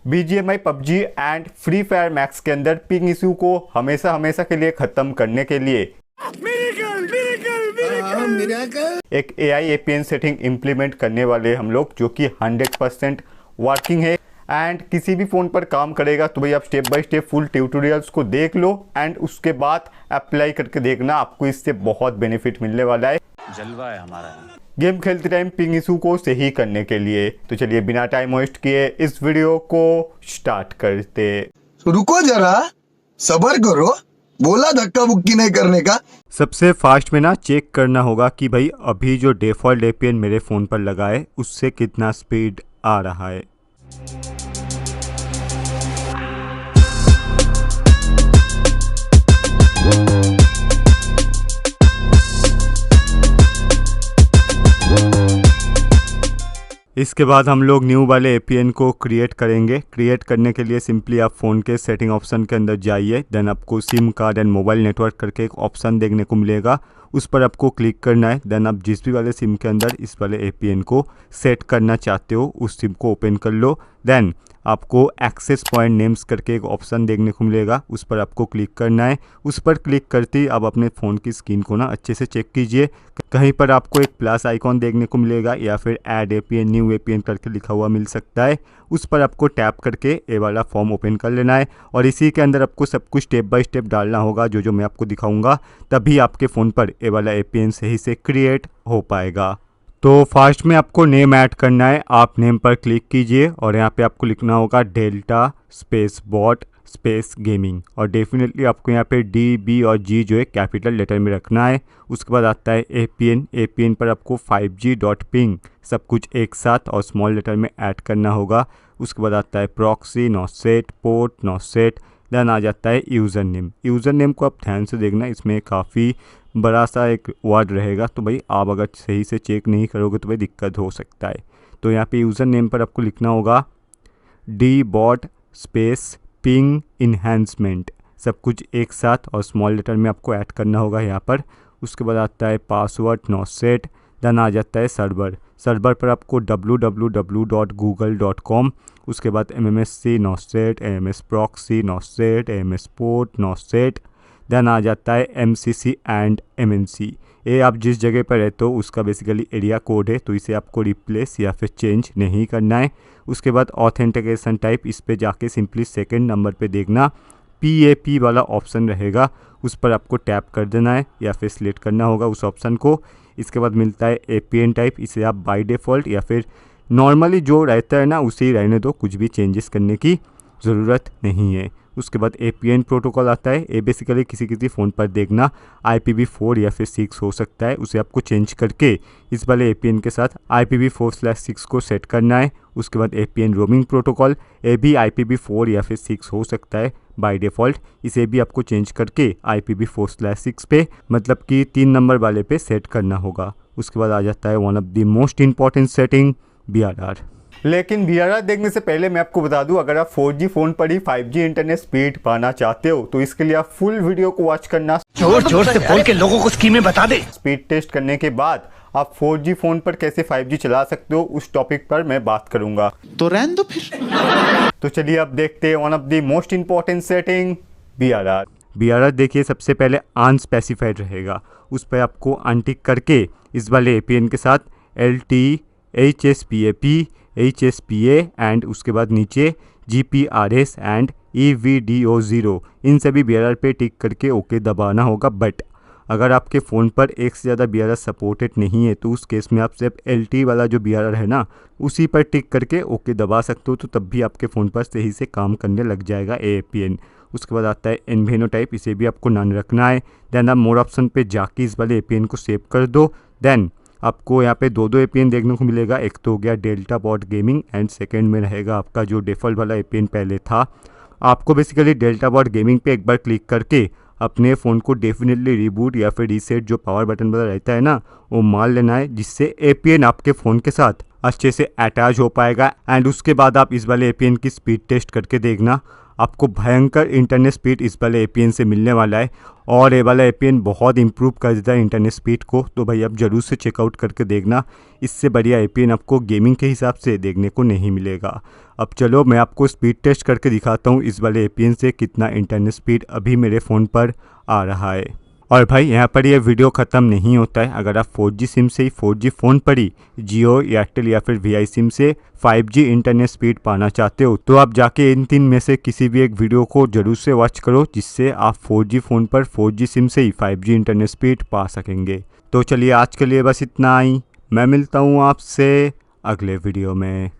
BGMI, PUBG and free fire max के अंदर ping issue को हमेशा के लिए ख़त्म करने के लिए एक AI APN सेटिंग इम्प्लीमेंट करने वाले हम लोग, जो कि 100% वर्किंग है एंड किसी भी फ़ोन पर काम करेगा। तो भाई आप step by step full tutorials को देख लो एंड उसके बाद अप्लाई करके देखना, आपको इससे बहुत बेनिफिट मिलने वाला है। जलवा है हमारा गेम खेलते टाइम पिंग इशू को सही करने के लिए। तो चलिए बिना टाइम वेस्ट किए इस वीडियो को स्टार्ट करते। रुको जरा, सबर करो, बोला धक्का बुक्की नहीं करने का। सबसे फास्ट में ना चेक करना होगा कि भाई अभी जो डिफ़ॉल्ट APN मेरे फ़ोन पर लगा है उससे कितना स्पीड आ रहा है। इसके बाद हम लोग न्यू वाले APN को क्रिएट करेंगे। क्रिएट करने के लिए सिंपली आप फ़ोन के सेटिंग ऑप्शन के अंदर जाइए, देन आपको SIM card and mobile network करके एक ऑप्शन देखने को मिलेगा, उस पर आपको क्लिक करना है। देन आप जिस भी वाले सिम के अंदर इस वाले APN को सेट करना चाहते हो उस सिम को ओपन कर लो। देन आपको एक्सेस पॉइंट नेम्स करके एक ऑप्शन देखने को मिलेगा, उस पर आपको क्लिक करना है। उस पर क्लिक करते ही आप अपने फ़ोन की स्क्रीन को ना अच्छे से चेक कीजिए। कहीं पर आपको एक प्लस आइकॉन देखने को मिलेगा या फिर ऐड APN न्यू APN करके लिखा हुआ मिल सकता है, उस पर आपको टैप करके ये वाला फॉर्म ओपन कर लेना है और इसी के अंदर आपको सब कुछ स्टेप बाय स्टेप डालना होगा, जो मैं आपको दिखाऊंगा, तभी आपके फ़ोन पर ये वाला APN सही से क्रिएट हो पाएगा। तो फर्स्ट में आपको नेम ऐड करना है। आप नेम पर क्लिक कीजिए और यहाँ पे आपको लिखना होगा delta space bot space gaming और डेफिनेटली आपको यहाँ पे D, B और G जो है कैपिटल लेटर में रखना है। उसके बाद आता है APN पर आपको 5G.ping सब कुछ एक साथ और स्मॉल लेटर में ऐड करना होगा। उसके बाद आता है proxy, not set, port, not set. Then आ जाता है यूज़र नेम को आप ध्यान से देखना, इसमें काफ़ी बड़ा सा एक वर्ड रहेगा, तो भाई आप अगर सही से चेक नहीं करोगे तो भाई दिक्कत हो सकता है। तो यहाँ पे यूज़र नेम पर आपको लिखना होगा DBOT स्पेस पिंग इन्हेंसमेंट सब कुछ एक साथ और स्मॉल लेटर में आपको ऐड करना होगा यहाँ पर। उसके बाद आता है पासवर्ड, नॉट सेट। देन आ जाता है सर्वर पर आपको www.google.com, उसके बाद MMSC not set, AMS proxy not set, AMS port not set. Then आ जाता है MCC एंड MNC। ये आप जिस जगह पर रहते हो उसका बेसिकली एरिया कोड है, तो इसे आपको रिप्लेस या फिर चेंज नहीं करना है। उसके बाद ऑथेंटिकेशन टाइप, इस पे जाके सिंपली सेकंड नंबर पे देखना PAP वाला ऑप्शन रहेगा, उस पर आपको टैप कर देना है या फिर सिलेक्ट करना होगा उस ऑप्शन को। इसके बाद मिलता है APN टाइप, इसे आप बाय डिफ़ॉल्ट या फिर नॉर्मली जो रहता है ना उसे ही रहने दो, कुछ भी चेंजेस करने की ज़रूरत नहीं है। उसके बाद APN प्रोटोकॉल आता है, ये बेसिकली किसी फ़ोन पर देखना IPv4 या फिर 6 हो सकता है, उसे आपको चेंज करके इस वाले APN के साथ IPv4/6 को सेट करना है। उसके बाद APN रोमिंग प्रोटोकॉल, ये भी IPv4 या फिर 6 हो सकता है बाय डिफ़ॉल्ट, इसे भी आपको चेंज करके IPv4/6 पे मतलब कि 3 नंबर वाले पे सेट करना होगा। उसके बाद आ जाता है one of the most important setting BRR। लेकिन BRR देखने से पहले मैं आपको बता दूं, अगर आप 4G फ़ोन पर ही 5G इंटरनेट स्पीड पाना चाहते हो तो इसके लिए आप फुल वीडियो को वॉच करना। जोर से बोल के लोगों को स्कीमें बता दे। स्पीड टेस्ट करने के बाद आप 4G फ़ोन पर कैसे 5G चला सकते हो उस टॉपिक पर मैं बात करूंगा, तो रहने दो फिर। तो चलिए अब देखते हैं one of the most important setting BRR देखिए, सबसे पहले अनस्पेसिफाइड रहेगा, उस पर आपको अनटिक करके इस वाले APN के साथ LTE, HSPA एंड उसके बाद नीचे GPRS एंड EVDO0 इन सभी BRR पे टिक करके ओके दबाना होगा। बट अगर आपके फ़ोन पर एक से ज़्यादा BRR सपोर्टेड नहीं है तो उस केस में आप सिर्फ LTE वाला जो BRR है ना उसी पर टिक करके ओके दबा सकते हो, तो तब भी आपके फ़ोन पर सही से काम करने लग जाएगा APN। उसके बाद आता है एनवेनो टाइप, इसे भी आपको नन रखना है। देन आप मोर ऑप्शन पे जाके इस वाले APN को सेव कर दो। देन आपको यहाँ पे दो APN देखने को मिलेगा, एक तो हो गया delta bot gaming and second में रहेगा आपका जो डिफ़ॉल्ट वाला APN पहले था। आपको बेसिकली डेल्टा बॉट गेमिंग पे एक बार क्लिक करके अपने फ़ोन को डेफिनेटली रिबूट या फिर रीसेट जो पावर बटन वाला रहता है ना वो मान लेना है, जिससे APN आपके फ़ोन के साथ अच्छे से अटैच हो पाएगा। एंड उसके बाद आप इस वाले APN की स्पीड टेस्ट करके देखना, आपको भयंकर इंटरनेट स्पीड इस वाले APN से मिलने वाला है। और ये वाला APN बहुत इंप्रूव कर देता है इंटरनेट स्पीड को, तो भाई आप ज़रूर से चेकआउट करके देखना। इससे बढ़िया APN आपको गेमिंग के हिसाब से देखने को नहीं मिलेगा। अब चलो मैं आपको स्पीड टेस्ट करके दिखाता हूँ इस वाले APN से कितना इंटरनेट स्पीड अभी मेरे फ़ोन पर आ रहा है। और भाई यहाँ पर ये वीडियो ख़त्म नहीं होता है। अगर आप 4G सिम से ही 4G फ़ोन पर ही जियो, एयरटेल या फिर VI सिम से 5G इंटरनेट स्पीड पाना चाहते हो, तो आप जाके इन 3 में से किसी भी एक वीडियो को ज़रूर से वॉच करो, जिससे आप 4G फ़ोन पर 4G सिम से ही 5G इंटरनेट स्पीड पा सकेंगे। तो चलिए आज के लिए बस इतना ही। मैं मिलता हूँ आपसे अगले वीडियो में।